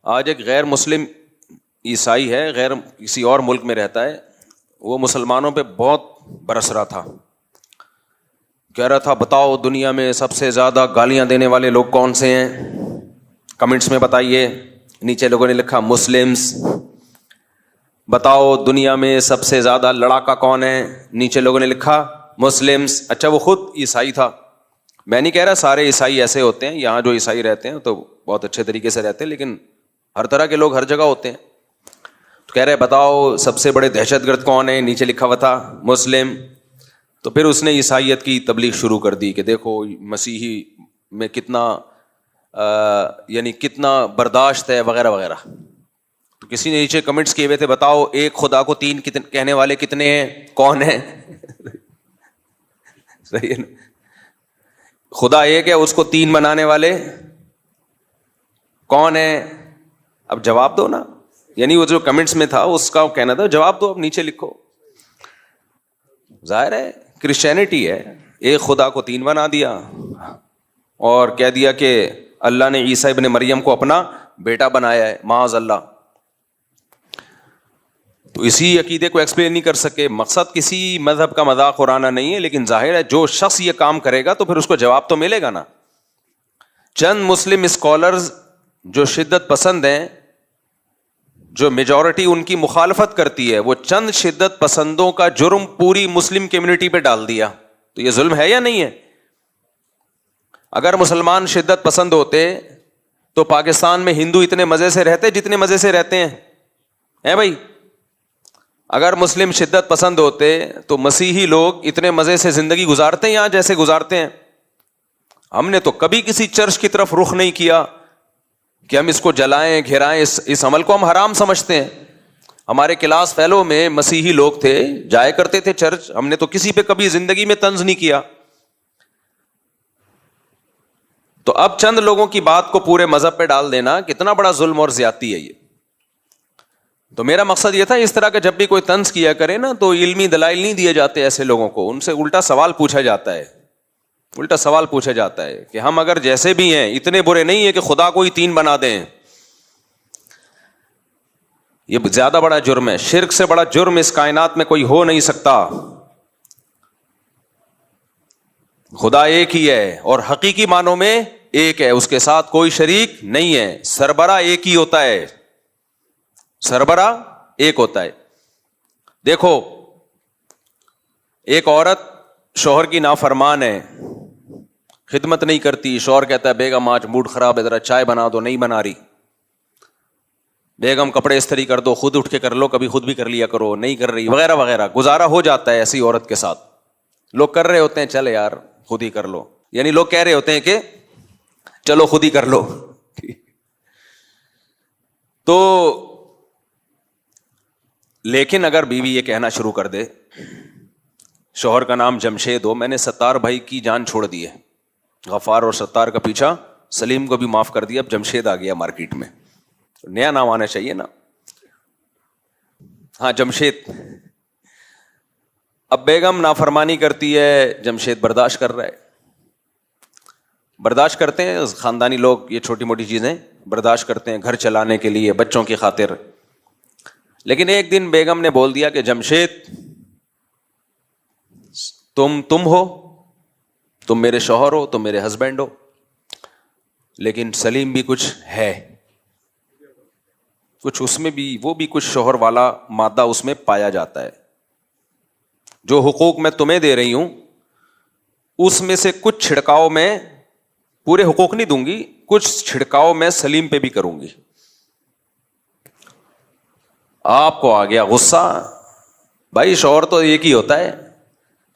آج ایک غیر مسلم عیسائی ہے, غیر کسی اور ملک میں رہتا ہے, وہ مسلمانوں پہ بہت برس رہا تھا, کہہ رہا تھا بتاؤ دنیا میں سب سے زیادہ گالیاں دینے والے لوگ کون سے ہیں, کمنٹس میں بتائیے. نیچے لوگوں نے لکھا مسلمز. بتاؤ دنیا میں سب سے زیادہ لڑاکا کون ہے, نیچے لوگوں نے لکھا مسلمز. اچھا وہ خود عیسائی تھا. میں نہیں کہہ رہا سارے عیسائی ایسے ہوتے ہیں, یہاں جو عیسائی رہتے ہیں تو بہت اچھے طریقے سے رہتے ہیں, لیکن ہر طرح کے لوگ ہر جگہ ہوتے ہیں. تو کہہ رہے بتاؤ سب سے بڑے دہشت گرد کون ہیں, نیچے لکھا ہوا تھا مسلم. تو پھر اس نے عیسائیت کی تبلیغ شروع کر دی کہ دیکھو مسیحی میں کتنا یعنی کتنا برداشت ہے وغیرہ وغیرہ. تو کسی نے نیچے کمنٹس کیے ہوئے تھے بتاؤ ایک خدا کو تین کہنے والے کتنے ہیں, کون ہیں؟ صحیح ہے نا, خدا ایک ہے اس کو تین بنانے والے کون ہیں؟ اب جواب دو نا. یعنی وہ جو کمنٹس میں تھا اس کا کہنا تھا جواب دو, اب نیچے لکھو. ظاہر ہے کرسچینٹی ہے, ایک خدا کو تین بنا دیا اور کہہ دیا کہ اللہ نے عیسیٰ ابن مریم کو اپنا بیٹا بنایا ہے, معاذ اللہ. تو اسی عقیدے کو ایکسپلین نہیں کر سکے. مقصد کسی مذہب کا مذاق اڑانا نہیں ہے, لیکن ظاہر ہے جو شخص یہ کام کرے گا تو پھر اس کو جواب تو ملے گا نا. چند مسلم اسکالرز جو شدت پسند ہیں, جو میجورٹی ان کی مخالفت کرتی ہے, وہ چند شدت پسندوں کا جرم پوری مسلم کمیونٹی پہ ڈال دیا. تو یہ ظلم ہے یا نہیں ہے؟ اگر مسلمان شدت پسند ہوتے تو پاکستان میں ہندو اتنے مزے سے رہتے جتنے مزے سے رہتے ہیں بھائی. اگر مسلم شدت پسند ہوتے تو مسیحی لوگ اتنے مزے سے زندگی گزارتے ہیں یہاں جیسے گزارتے ہیں. ہم نے تو کبھی کسی چرچ کی طرف رخ نہیں کیا کہ ہم اس کو جلائیں گھرائیں, اس عمل کو ہم حرام سمجھتے ہیں. ہمارے کلاس فیلو میں مسیحی لوگ تھے, جایا کرتے تھے چرچ, ہم نے تو کسی پہ کبھی زندگی میں طنز نہیں کیا. تو اب چند لوگوں کی بات کو پورے مذہب پہ ڈال دینا کتنا بڑا ظلم اور زیادتی ہے یہ. تو میرا مقصد یہ تھا اس طرح کا جب بھی کوئی طنز کیا کرے نا تو علمی دلائل نہیں دیے جاتے ایسے لوگوں کو, ان سے الٹا سوال پوچھا جاتا ہے. الٹا سوال پوچھا جاتا ہے کہ ہم اگر جیسے بھی ہیں اتنے برے نہیں ہیں کہ خدا کو ہی تین بنا دیں. یہ زیادہ بڑا جرم ہے, شرک سے بڑا جرم اس کائنات میں کوئی ہو نہیں سکتا. خدا ایک ہی ہے اور حقیقی معنوں میں ایک ہے, اس کے ساتھ کوئی شریک نہیں ہے. سربراہ ایک ہی ہوتا ہے, سربراہ ایک ہوتا ہے. دیکھو ایک عورت شوہر کی نافرمان ہے, خدمت نہیں کرتی, شوہر کہتا ہے بیگم آج موڈ خراب ہے ذرا چائے بنا دو, نہیں بنا رہی. بیگم کپڑے استری کر دو, خود اٹھ کے کر لو, کبھی خود بھی کر لیا کرو, نہیں کر رہی وغیرہ وغیرہ. گزارا ہو جاتا ہے ایسی عورت کے ساتھ. لوگ کر رہے ہوتے ہیں چلے یار خود ہی کر لو, یعنی لوگ کہہ رہے ہوتے ہیں کہ چلو خود ہی کر لو. تو لیکن اگر بیوی یہ کہنا شروع کر دے, شوہر کا نام جمشید ہو, میں نے ستار بھائی کی جان چھوڑ دی ہے, غفار اور ستار کا پیچھا, سلیم کو بھی معاف کر دیا, اب جمشید آ گیا مارکیٹ میں, نیا نام آنا چاہیے نا. ہاں جمشید. اب بیگم نافرمانی کرتی ہے, جمشید برداشت کر رہا ہے. برداشت کرتے ہیں خاندانی لوگ, یہ چھوٹی موٹی چیزیں برداشت کرتے ہیں گھر چلانے کے لیے, بچوں کی خاطر. لیکن ایک دن بیگم نے بول دیا کہ جمشید تم ہو, تم میرے شوہر ہو, تم میرے ہسبینڈ ہو, لیکن سلیم بھی کچھ ہے, کچھ اس میں بھی وہ بھی کچھ شوہر والا مادہ اس میں پایا جاتا ہے. جو حقوق میں تمہیں دے رہی ہوں اس میں سے کچھ چھڑکاؤ میں, پورے حقوق نہیں دوں گی, کچھ چھڑکاؤ میں سلیم پہ بھی کروں گی. آپ کو آ گیا غصہ, بھائی شوہر تو ایک ہی ہوتا ہے.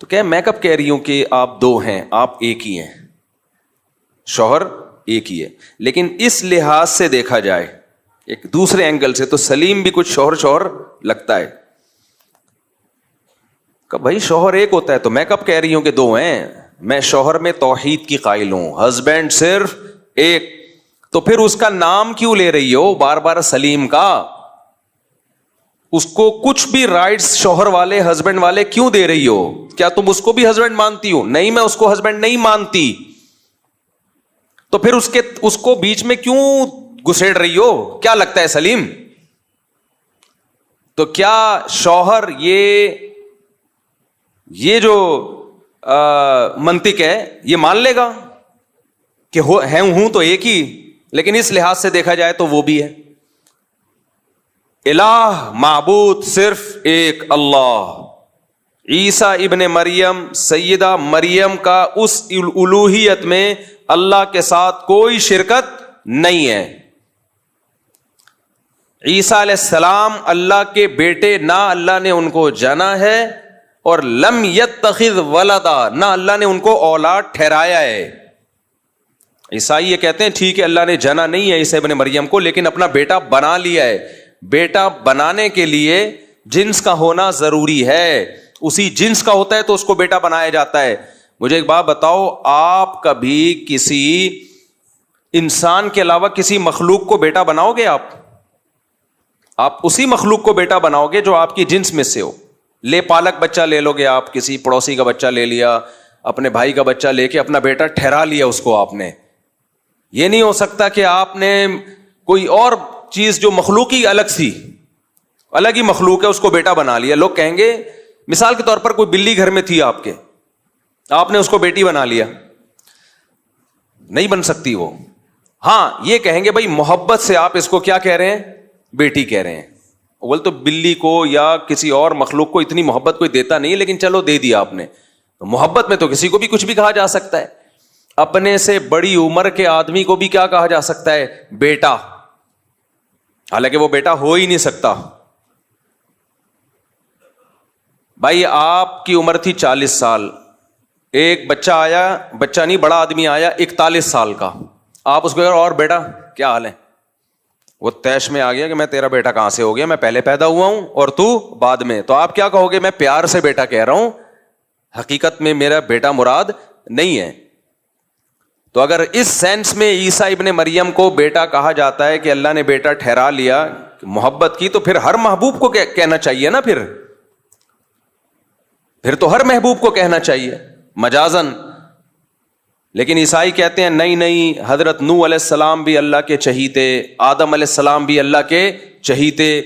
تو کیا میں کب کہہ رہی ہوں کہ آپ دو ہیں, آپ ایک ہی ہیں, شوہر ایک ہی ہے. لیکن اس لحاظ سے دیکھا جائے ایک دوسرے اینگل سے تو سلیم بھی کچھ شوہر لگتا ہے. کہ بھائی شوہر ایک ہوتا ہے, تو میں کب کہہ رہی ہوں کہ دو ہیں. میں شوہر میں توحید کی قائل ہوں, ہسبینڈ صرف ایک. تو پھر اس کا نام کیوں لے رہی ہو بار بار سلیم کا؟ اس کو کچھ بھی رائٹس شوہر والے ہسبینڈ والے کیوں دے رہی ہو؟ کیا تم اس کو بھی ہسبینڈ مانتی ہو؟ نہیں, میں اس کو ہسبینڈ نہیں مانتی. تو پھر اس کو بیچ میں کیوں گسیڑ رہی ہو؟ کیا لگتا ہے سلیم؟ تو کیا شوہر یہ جو منطق ہے یہ مان لے گا کہ ہوں تو ایک ہی، لیکن اس لحاظ سے دیکھا جائے تو وہ بھی ہے۔ الہ معبود صرف ایک اللہ۔ عیسیٰ ابن مریم، سیدہ مریم کا اس الوہیت میں اللہ کے ساتھ کوئی شرکت نہیں ہے۔ عیسیٰ علیہ السلام اللہ کے بیٹے، نہ اللہ نے ان کو جنا ہے، اور لم یتخذ ولدا، نہ اللہ نے ان کو اولاد ٹھہرایا ہے۔ عیسائی یہ کہتے ہیں ٹھیک ہے اللہ نے جنا نہیں ہے عیسیٰ ابن مریم کو، لیکن اپنا بیٹا بنا لیا ہے۔ بیٹا بنانے کے لیے جنس کا ہونا ضروری ہے، اسی جنس کا ہوتا ہے تو اس کو بیٹا بنایا جاتا ہے۔ مجھے ایک بات بتاؤ، آپ کبھی کسی انسان کے علاوہ کسی مخلوق کو بیٹا بناؤ گے؟ آپ اسی مخلوق کو بیٹا بناؤ گے جو آپ کی جنس میں سے ہو۔ لے پالک بچہ لے لو گے آپ، کسی پڑوسی کا بچہ لے لیا، اپنے بھائی کا بچہ لے کے اپنا بیٹا ٹھہرا لیا اس کو آپ نے۔ یہ نہیں ہو سکتا کہ آپ نے کوئی اور چیز جو مخلوق ہی الگ تھی، الگ ہی مخلوق ہے، اس کو بیٹا بنا لیا۔ لوگ کہیں گے مثال کے طور پر کوئی بلی گھر میں تھی آپ کے، آپ نے اس کو بیٹی بنا لیا، نہیں بن سکتی وہ۔ ہاں یہ کہیں گے بھائی محبت سے آپ اس کو کیا کہہ رہے ہیں؟ بیٹی کہہ رہے ہیں۔ اول تو بلی کو یا کسی اور مخلوق کو اتنی محبت کوئی دیتا نہیں، لیکن چلو دے دیا آپ نے۔ محبت میں تو کسی کو بھی کچھ بھی کہا جا سکتا ہے۔ اپنے سے بڑی عمر کے آدمی کو بھی کیا کہا جا سکتا ہے؟ بیٹا، حالانکہ وہ بیٹا ہو ہی نہیں سکتا۔ بھائی آپ کی عمر تھی 40 سال، ایک بچہ آیا، بچہ نہیں بڑا آدمی آیا 41 سال کا، آپ اس کو اور بیٹا کیا حال ہے؟ وہ تیش میں آ گیا کہ میں تیرا بیٹا کہاں سے ہو گیا، میں پہلے پیدا ہوا ہوں اور تو بعد میں۔ تو آپ کیا کہو گے؟ میں پیار سے بیٹا کہہ رہا ہوں، حقیقت میں میرا بیٹا مراد نہیں ہے۔ تو اگر اس سینس میں عیسیٰ ابن مریم کو بیٹا کہا جاتا ہے کہ اللہ نے بیٹا ٹھہرا لیا محبت کی، تو پھر ہر محبوب کو کہنا چاہیے نا، پھر تو ہر محبوب کو کہنا چاہیے مجازن۔ لیکن عیسائی کہتے ہیں نہیں، حضرت نوح علیہ السلام بھی اللہ کے چہیتے، آدم علیہ السلام بھی اللہ کے چہیتے،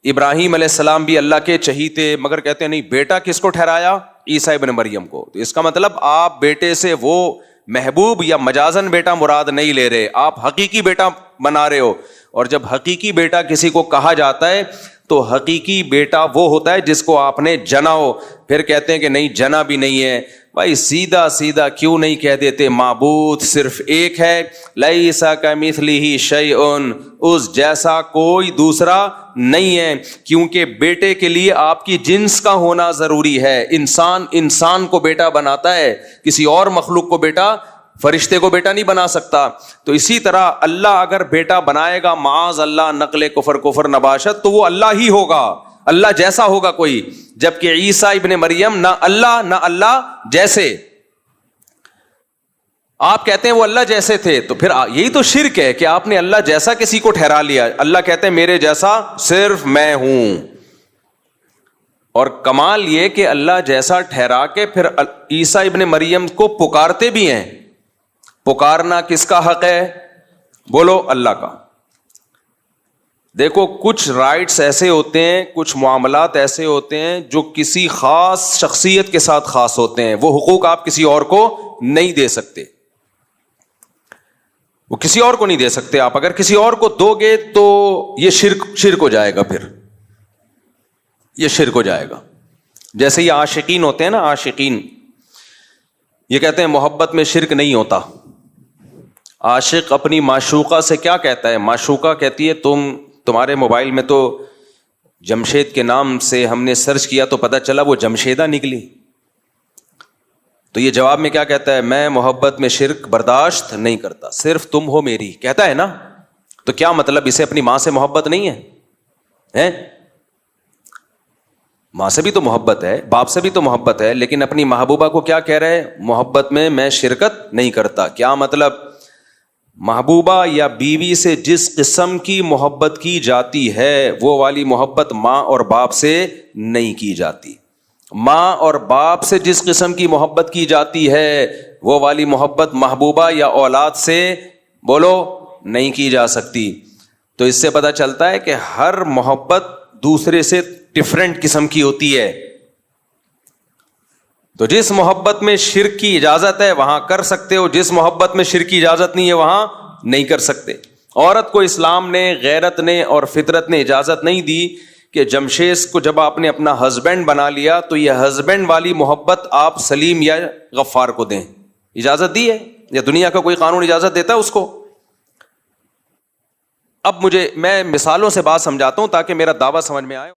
ابراہیم علیہ السلام بھی اللہ کے چہیتے، مگر کہتے ہیں نہیں، بیٹا کس کو ٹھہرایا؟ عیسیٰ ابن مریم کو۔ تو اس کا مطلب آپ بیٹے سے وہ محبوب یا مجازن بیٹا مراد نہیں لے رہے، آپ حقیقی بیٹا بنا رہے ہو۔ اور جب حقیقی بیٹا کسی کو کہا جاتا ہے تو حقیقی بیٹا وہ ہوتا ہے جس کو آپ نے جنا ہو۔ پھر کہتے ہیں کہ نہیں جنا بھی نہیں ہے۔ بھائی سیدھا سیدھا کیوں نہیں کہہ دیتے معبود صرف ایک ہے؟ لیس کمثلہ شیء، اس جیسا کوئی دوسرا نہیں ہے، کیونکہ بیٹے کے لیے آپ کی جنس کا ہونا ضروری ہے۔ انسان کو بیٹا بناتا ہے، کسی اور مخلوق کو بیٹا، فرشتے کو بیٹا نہیں بنا سکتا۔ تو اسی طرح اللہ اگر بیٹا بنائے گا معاذ اللہ نقل کفر نباشت، تو وہ اللہ ہی ہوگا، اللہ جیسا ہوگا کوئی۔ جبکہ عیسیٰ ابن مریم نہ اللہ جیسے، آپ کہتے ہیں وہ اللہ جیسے تھے، تو پھر یہی تو شرک ہے کہ آپ نے اللہ جیسا کسی کو ٹھہرا لیا۔ اللہ کہتے ہیں میرے جیسا صرف میں ہوں۔ اور کمال یہ کہ اللہ جیسا ٹھہرا کے پھر عیسیٰ ابن مریم کو پکارتے بھی ہیں۔ پکارنا کس کا حق ہے؟ بولو اللہ کا۔ دیکھو کچھ رائٹس ایسے ہوتے ہیں، کچھ معاملات ایسے ہوتے ہیں جو کسی خاص شخصیت کے ساتھ خاص ہوتے ہیں، وہ حقوق آپ کسی اور کو نہیں دے سکتے، وہ کسی اور کو نہیں دے سکتے۔ آپ اگر کسی اور کو دو گے تو یہ شرک ہو جائے گا، پھر یہ شرک ہو جائے گا۔ جیسے یہ عاشقین ہوتے ہیں نا، عاشقین یہ کہتے ہیں محبت میں شرک نہیں ہوتا۔ عاشق اپنی معشوقہ سے کیا کہتا ہے؟ معشوقہ کہتی ہے تمہارے موبائل میں تو جمشید کے نام سے ہم نے سرچ کیا تو پتہ چلا وہ جمشیدہ نکلی۔ تو یہ جواب میں کیا کہتا ہے؟ میں محبت میں شرک برداشت نہیں کرتا، صرف تم ہو میری، کہتا ہے نا۔ تو کیا مطلب اسے اپنی ماں سے محبت نہیں ہے؟ ماں سے بھی تو محبت ہے، باپ سے بھی تو محبت ہے، لیکن اپنی محبوبہ کو کیا کہہ رہے ہیں؟ محبت میں شرکت نہیں کرتا۔ کیا مطلب؟ محبوبہ یا بیوی سے جس قسم کی محبت کی جاتی ہے وہ والی محبت ماں اور باپ سے نہیں کی جاتی۔ ماں اور باپ سے جس قسم کی محبت کی جاتی ہے وہ والی محبت محبوبہ یا اولاد سے بولو نہیں کی جا سکتی. تو اس سے پتہ چلتا ہے کہ ہر محبت دوسرے سے ڈفرینٹ قسم کی ہوتی ہے. تو جس محبت میں شرک کی اجازت ہے وہاں کر سکتے ہو, جس محبت میں شرک کی اجازت نہیں ہے وہاں نہیں کر سکتے. عورت کو اسلام نے, غیرت نے اور فطرت نے اجازت نہیں دی کہ جمشید کو جب آپ نے اپنا ہسبینڈ بنا لیا تو یہ ہسبینڈ والی محبت آپ سلیم یا غفار کو دیں. اجازت دی ہے یا دنیا کا کوئی قانون اجازت دیتا ہے اس کو؟ اب میں مثالوں سے بات سمجھاتا ہوں تاکہ میرا دعویٰ سمجھ میں آئے.